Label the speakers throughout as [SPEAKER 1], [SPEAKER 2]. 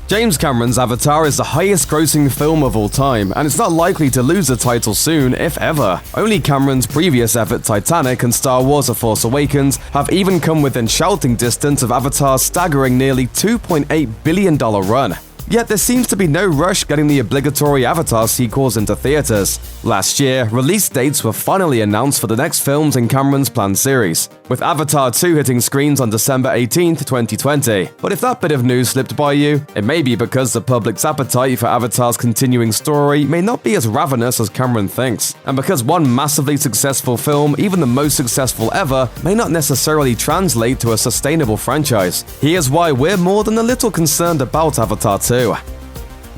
[SPEAKER 1] James Cameron's Avatar is the highest-grossing film of all time, and it's not likely to lose the title soon, if ever. Only Cameron's previous effort Titanic and Star Wars: The Force Awakens have even come within shouting distance of Avatar's staggering nearly $2.8 billion run. Yet there seems to be no rush getting the obligatory Avatar sequels into theaters. Last year, release dates were finally announced for the next films in Cameron's planned series, with Avatar 2 hitting screens on December 18, 2020. But if that bit of news slipped by you, it may be because the public's appetite for Avatar's continuing story may not be as ravenous as Cameron thinks, and because one massively successful film, even the most successful ever, may not necessarily translate to a sustainable franchise. Here's why we're more than a little concerned about Avatar 2.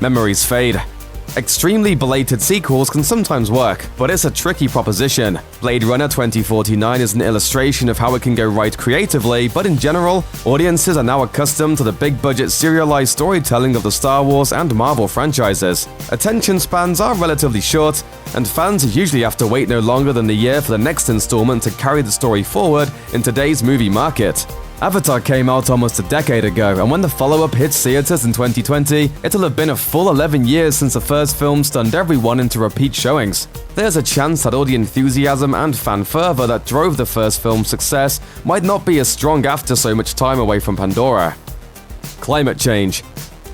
[SPEAKER 1] Memories fade. Extremely belated sequels can sometimes work, but it's a tricky proposition. Blade Runner 2049 is an illustration of how it can go right creatively, but in general, audiences are now accustomed to the big-budget serialized storytelling of the Star Wars and Marvel franchises. Attention spans are relatively short, and fans usually have to wait no longer than a year for the next installment to carry the story forward in today's movie market. Avatar came out almost a decade ago, and when the follow-up hits theaters in 2020, it'll have been a full 11 years since the first film stunned everyone into repeat showings. There's a chance that all the enthusiasm and fan fervor that drove the first film's success might not be as strong after so much time away from Pandora. Climate change.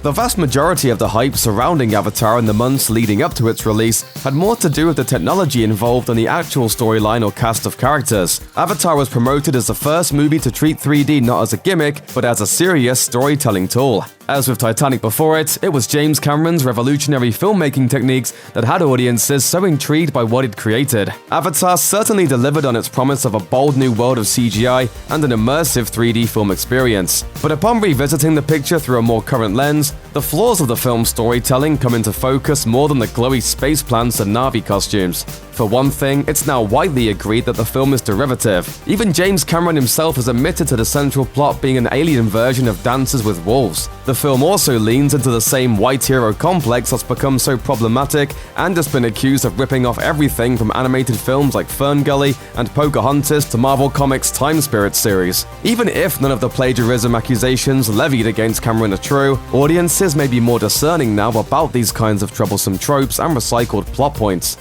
[SPEAKER 1] The vast majority of the hype surrounding Avatar in the months leading up to its release had more to do with the technology involved than the actual storyline or cast of characters. Avatar was promoted as the first movie to treat 3D not as a gimmick, but as a serious storytelling tool. As with Titanic before it, it was James Cameron's revolutionary filmmaking techniques that had audiences so intrigued by what it created. Avatar certainly delivered on its promise of a bold new world of CGI and an immersive 3D film experience. But upon revisiting the picture through a more current lens, the flaws of the film's storytelling come into focus more than the glowy space plants and Na'vi costumes. For one thing, it's now widely agreed that the film is derivative. Even James Cameron himself has admitted to the central plot being an alien version of Dances with Wolves. The film also leans into the same white hero complex that's become so problematic and has been accused of ripping off everything from animated films like Ferngully and Pocahontas to Marvel Comics' Time Spirit series. Even if none of the plagiarism accusations levied against Cameron are true, audiences may be more discerning now about these kinds of troublesome tropes and recycled plot points.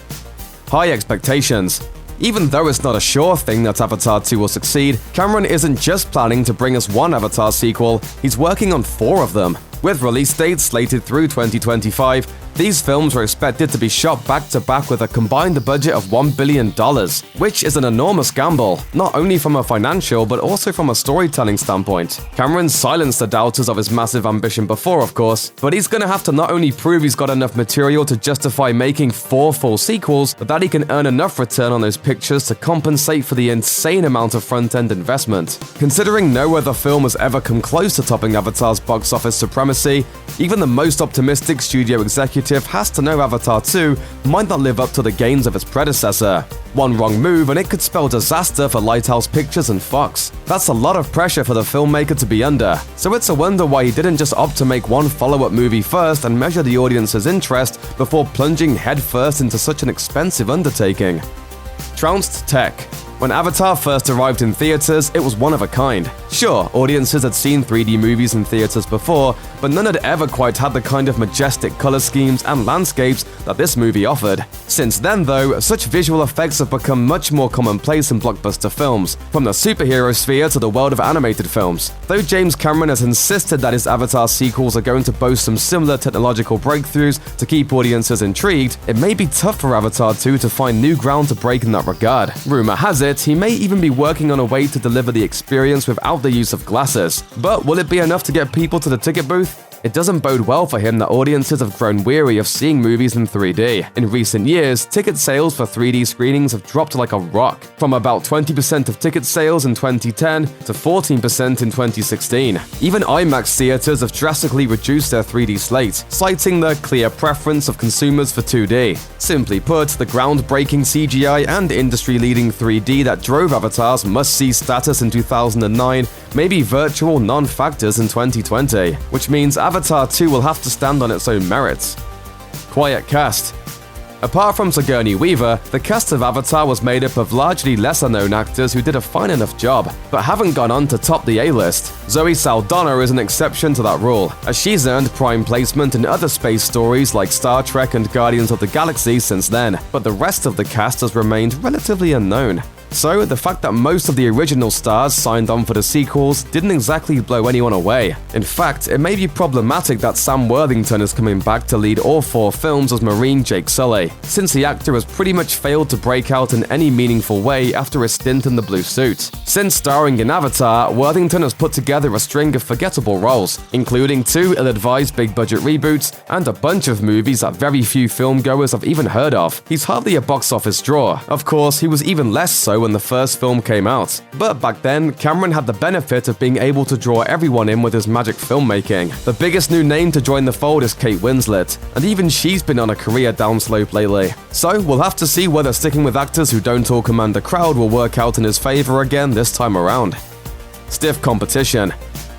[SPEAKER 1] High expectations. Even though it's not a sure thing that Avatar 2 will succeed, Cameron isn't just planning to bring us one Avatar sequel, he's working on 4 of them. With release dates slated through 2025, these films are expected to be shot back-to-back with a combined budget of $1 billion, which is an enormous gamble, not only from a financial but also from a storytelling standpoint. Cameron's silenced the doubters of his massive ambition before, of course, but he's gonna have to not only prove he's got enough material to justify making 4 full sequels, but that he can earn enough return on those pictures to compensate for the insane amount of front-end investment. Considering no other film has ever come close to topping Avatar's box office supremacy, even the most optimistic studio executive has to know Avatar 2 might not live up to the gains of its predecessor. One wrong move and it could spell disaster for Lighthouse Pictures and Fox. That's a lot of pressure for the filmmaker to be under, so it's a wonder why he didn't just opt to make one follow-up movie first and measure the audience's interest before plunging headfirst into such an expensive undertaking. Trounced tech. When Avatar first arrived in theaters, it was one of a kind. Sure, audiences had seen 3D movies in theaters before, but none had ever quite had the kind of majestic color schemes and landscapes that this movie offered. Since then, though, such visual effects have become much more commonplace in blockbuster films, from the superhero sphere to the world of animated films. Though James Cameron has insisted that his Avatar sequels are going to boast some similar technological breakthroughs to keep audiences intrigued, it may be tough for Avatar 2 to find new ground to break in that regard. Rumor has it, he may even be working on a way to deliver the experience without the use of glasses. But will it be enough to get people to the ticket booth? It doesn't bode well for him that audiences have grown weary of seeing movies in 3D. In recent years, ticket sales for 3D screenings have dropped like a rock, from about 20% of ticket sales in 2010 to 14% in 2016. Even IMAX theaters have drastically reduced their 3D slate, citing the clear preference of consumers for 2D. Simply put, the groundbreaking CGI and industry-leading 3D that drove Avatar's must-see status in 2009 may be virtual non-factors in 2020, which means Avatar 2 will have to stand on its own merits. Quiet cast. Apart from Sigourney Weaver, the cast of Avatar was made up of largely lesser-known actors who did a fine enough job, but haven't gone on to top the A-list. Zoe Saldana is an exception to that rule, as she's earned prime placement in other space stories like Star Trek and Guardians of the Galaxy since then, but the rest of the cast has remained relatively unknown. So, the fact that most of the original stars signed on for the sequels didn't exactly blow anyone away. In fact, it may be problematic that Sam Worthington is coming back to lead all 4 films as Marine Jake Sully, since the actor has pretty much failed to break out in any meaningful way after a stint in the blue suit. Since starring in Avatar, Worthington has put together a string of forgettable roles, including 2 ill-advised big-budget reboots and a bunch of movies that very few filmgoers have even heard of. He's hardly a box office draw. Of course, he was even less so when the first film came out. But back then, Cameron had the benefit of being able to draw everyone in with his magic filmmaking. The biggest new name to join the fold is Kate Winslet, and even she's been on a career downslope lately. So we'll have to see whether sticking with actors who don't all command a crowd will work out in his favor again this time around. Stiff competition.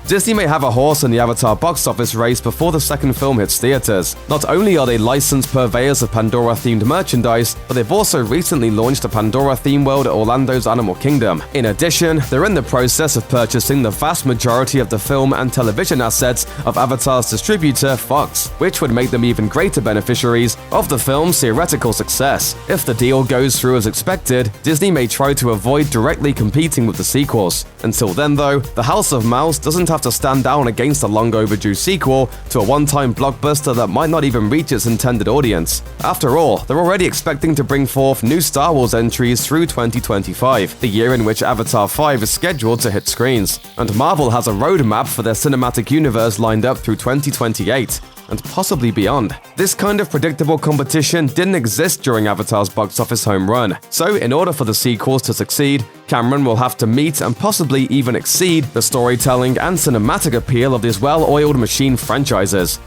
[SPEAKER 1] Disney may have a horse in the Avatar box office race before the second film hits theaters. Not only are they licensed purveyors of Pandora-themed merchandise, but they've also recently launched a Pandora-themed world at Orlando's Animal Kingdom. In addition, they're in the process of purchasing the vast majority of the film and television assets of Avatar's distributor, Fox, which would make them even greater beneficiaries of the film's theoretical success. If the deal goes through as expected, Disney may try to avoid directly competing with the sequels. Until then, though, The House of Mouse doesn't have to stand down against a long overdue sequel to a one-time blockbuster that might not even reach its intended audience. After all, they're already expecting to bring forth new Star Wars entries through 2025, the year in which Avatar 5 is scheduled to hit screens. And Marvel has a roadmap for their cinematic universe lined up through 2028. And possibly beyond. This kind of predictable competition didn't exist during Avatar's box office home run, so in order for the sequels to succeed, Cameron will have to meet and possibly even exceed the storytelling and cinematic appeal of these well-oiled machine franchises.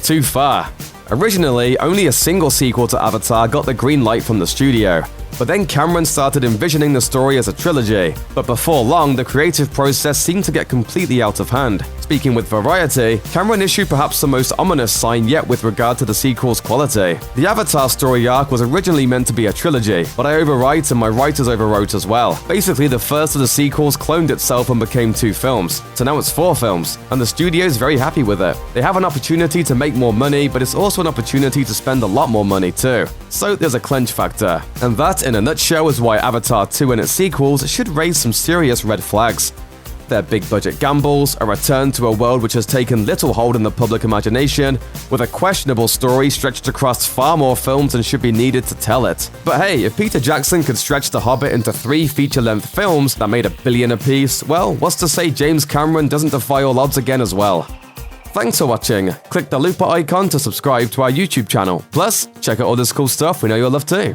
[SPEAKER 1] Too far. Originally, only a single sequel to Avatar got the green light from the studio. But then Cameron started envisioning the story as a trilogy. But before long, the creative process seemed to get completely out of hand. Speaking with Variety, Cameron issued perhaps the most ominous sign yet with regard to the sequel's quality. The Avatar story arc was originally meant to be a trilogy, but I overwrite and my writers overwrote as well. Basically, the first of the sequels cloned itself and became 2 films. So now it's 4 films, and the studio's very happy with it. They have an opportunity to make more money, but it's also an opportunity to spend a lot more money too. So there's a clinch factor. And that, in a nutshell, is why Avatar 2 and its sequels should raise some serious red flags. Their big-budget gambles, a return to a world which has taken little hold in the public imagination, with a questionable story stretched across far more films than should be needed to tell it. But hey, if Peter Jackson could stretch The Hobbit into 3 feature-length films that made $1 billion apiece, well, what's to say James Cameron doesn't defy all odds again as well? Thanks for watching. Click the looper icon to subscribe to our YouTube channel. Plus, check out all this cool stuff we know you'll love too.